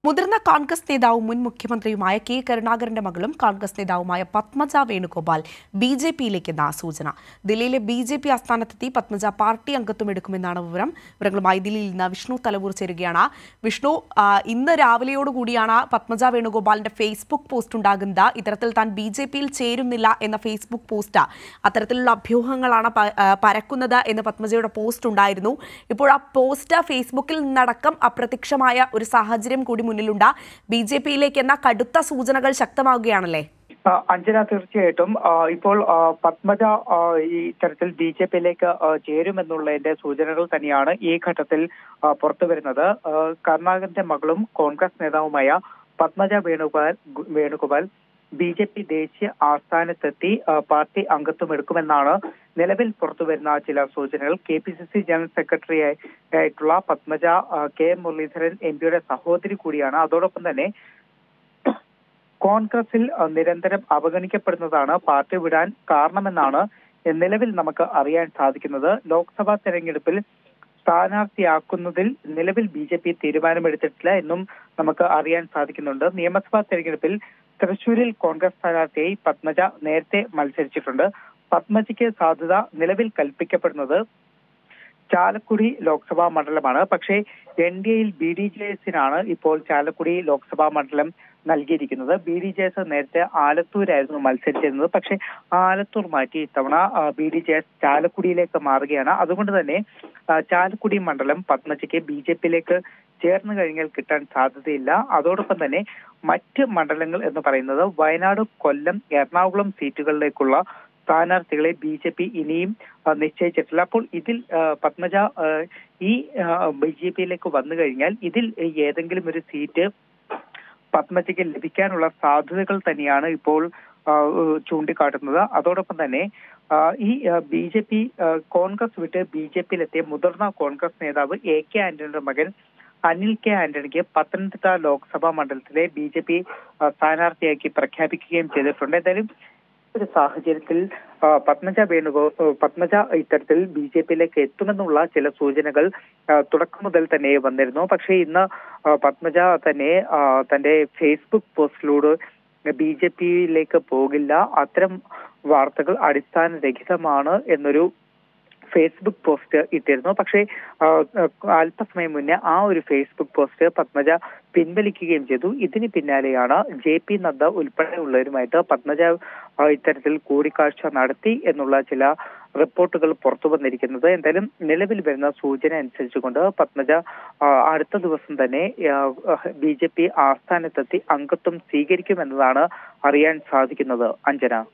മുതിർന്ന കോൺഗ്രസ് നേതാവും മുൻ മുഖ്യമന്ത്രിയുമായ കെ കരുണാകരന്റെ മകളും കോൺഗ്രസ് നേതാവുമായ പത്മജ വേണുഗോപാൽ ബിജെപിയിലേക്കെന്ന സൂചന. ദില്ലിയിലെ ബിജെപി ആസ്ഥാനത്തെത്തി പത്മജ പാർട്ടി അംഗത്വം എടുക്കുമെന്നാണ് വിവരങ്ങളുമായി ദില്ലിയിൽ നിന്ന് വിഷ്ണു തലവൂർ ചേരുകയാണ്. വിഷ്ണു, ഇന്ന് രാവിലെയോടുകൂടിയാണ് പത്മജ വേണുഗോപാലിന്റെ ഫേസ്ബുക്ക് പോസ്റ്റ് ഉണ്ടാകുന്നത്. ഇത്തരത്തിൽ താൻ ബിജെപിയിൽ ചേരുന്നില്ല എന്ന ഫേസ്ബുക്ക് പോസ്റ്റ്, അത്തരത്തിലുള്ള അഭ്യൂഹങ്ങളാണ് പരക്കുന്നത് എന്ന് പത്മജയുടെ പോസ്റ്റ് ഉണ്ടായിരുന്നു. ഇപ്പോൾ ആ പോസ്റ്റ് ഫേസ്ബുക്കിൽ നിന്നടക്കം അപ്രത്യക്ഷമായ ഒരു സാഹചര്യം കൂടി മുന്നിലുണ്ട്. ബിജെപിയിലേക്ക് എന്ന കടുത്ത സൂചനകൾ ശക്തമാവുകയാണല്ലേ? അഞ്ജന, തീർച്ചയായിട്ടും ഇപ്പോൾ പത്മജ ഈ തരത്തിൽ ബിജെപിയിലേക്ക് ചേരുമെന്നുള്ളതിന്റെ സൂചനകൾ തന്നെയാണ് ഈ ഘട്ടത്തിൽ പുറത്തുവരുന്നത്. കരുണാകരന്റെ മകളും കോൺഗ്രസ് നേതാവുമായ പത്മജ വേണുഗോപാൽ ബിജെപി ദേശീയ ആസ്ഥാനത്തെത്തി പാർട്ടി അംഗത്വം എടുക്കുമെന്നാണ് നിലവിൽ പുറത്തുവരുന്ന ചില സൂചനകൾ. KPCC ജനറൽ സെക്രട്ടറി ആയിട്ടുള്ള പത്മജ കെ മുരളീധരൻ MP-യുടെ സഹോദരി കൂടിയാണ്. അതോടൊപ്പം തന്നെ കോൺഗ്രസിൽ നിരന്തരം അവഗണിക്കപ്പെടുന്നതാണ് പാർട്ടി വിടാൻ കാരണമെന്നാണ് നിലവിൽ നമുക്ക് അറിയാൻ സാധിക്കുന്നത്. ലോക്സഭാ തെരഞ്ഞെടുപ്പിൽ സ്ഥാനാർത്ഥിയാക്കുന്നതിൽ നിലവിൽ BJP തീരുമാനമെടുത്തിട്ടില്ല എന്നും നമുക്ക് അറിയാൻ സാധിക്കുന്നുണ്ട്. നിയമസഭാ തെരഞ്ഞെടുപ്പിൽ തൃശൂരിൽ കോൺഗ്രസ് സ്ഥാനാർത്ഥിയായി പത്മജ നേരത്തെ മത്സരിച്ചിട്ടുണ്ട്. പത്മജയ്ക്ക് സാധ്യത നിലവിൽ കൽപ്പിക്കപ്പെടുന്നത് ചാലക്കുടി ലോക്സഭാ മണ്ഡലമാണ്. പക്ഷേ NDAയിൽ BDJS-നാണ് ഇപ്പോൾ ചാലക്കുടി ലോക്സഭാ മണ്ഡലം നൽകിയിരിക്കുന്നത്. BDJS നേരത്തെ ആലത്തൂരായിരുന്നു മത്സരിച്ചിരുന്നത്. പക്ഷേ ആലത്തൂർ മാറ്റി ഇത്തവണ BDJS ചാലക്കുടിയിലേക്ക് മാറുകയാണ്. അതുകൊണ്ട് തന്നെ ചാലക്കുടി മണ്ഡലം പത്മജയ്ക്ക് BJPയിലേക്ക് ചേർന്ന് കഴിഞ്ഞാൽ കിട്ടാൻ സാധ്യതയില്ല. അതോടൊപ്പം തന്നെ മറ്റ് മണ്ഡലങ്ങൾ എന്ന് പറയുന്നത് വയനാട്, കൊല്ലം, എറണാകുളം സീറ്റുകളിലേക്കുള്ള സ്ഥാനാർത്ഥികളെ BJP ഇനിയും നിശ്ചയിച്ചിട്ടില്ല. അപ്പോൾ ഇതിൽ പത്മജ ഈ BJPയിലേക്ക് വന്നു കഴിഞ്ഞാൽ ഇതിൽ ഏതെങ്കിലും ഒരു സീറ്റ് പത്മജയ്ക്ക് ലഭിക്കാനുള്ള സാധ്യതകൾ തന്നെയാണ് ഇപ്പോൾ ചൂണ്ടിക്കാട്ടുന്നത്. അതോടൊപ്പം തന്നെ ഈ BJP കോൺഗ്രസ് വിട്ട് BJPയിലെത്തിയ മുതിർന്ന കോൺഗ്രസ് നേതാവ് AK ആന്റണിയുടെ മകൻ അനിൽ K ആന്റണിക്ക് പത്തനംതിട്ട ലോക്സഭാ മണ്ഡലത്തിലെ BJP സ്ഥാനാർത്ഥിയാക്കി പ്രഖ്യാപിക്കുകയും ചെയ്തിട്ടുണ്ട്. എന്തായാലും ഒരു സാഹചര്യത്തിൽ പത്മജ ഇത്തരത്തിൽ BJPയിലേക്ക് എത്തുമെന്നുള്ള ചില സൂചനകൾ തുടക്കം മുതൽ തന്നെ വന്നിരുന്നു. പക്ഷേ ഇന്ന് പത്മജ തന്നെ തന്റെ ഫേസ്ബുക്ക് പോസ്റ്റിലൂടെ BJPയിലേക്ക് പോകില്ല, അത്തരം വാർത്തകൾ അടിസ്ഥാനരഹിതമാണ് എന്നൊരു ഫേസ്ബുക്ക് പോസ്റ്റ് ഇട്ടിരുന്നു. പക്ഷേ അല്പസമയം മുന്നേ ആ ഒരു ഫേസ്ബുക്ക് പോസ്റ്റ് പത്മജ പിൻവലിക്കുകയും ചെയ്തു. ഇതിന് പിന്നാലെയാണ് JP നദ്ദ ഉൾപ്പെടെയുള്ളവരുമായിട്ട് പത്മജ ഇത്തരത്തിൽ കൂടിക്കാഴ്ച നടത്തി എന്നുള്ള ചില റിപ്പോർട്ടുകൾ പുറത്തു വന്നിരിക്കുന്നത്. എന്തായാലും നിലവിൽ വരുന്ന സൂചന അനുസരിച്ചുകൊണ്ട് പത്മജ അടുത്ത ദിവസം തന്നെ BJP ആസ്ഥാനത്തെത്തി അംഗത്വം സ്വീകരിക്കുമെന്നതാണ് അറിയാൻ സാധിക്കുന്നത്. അഞ്ജന.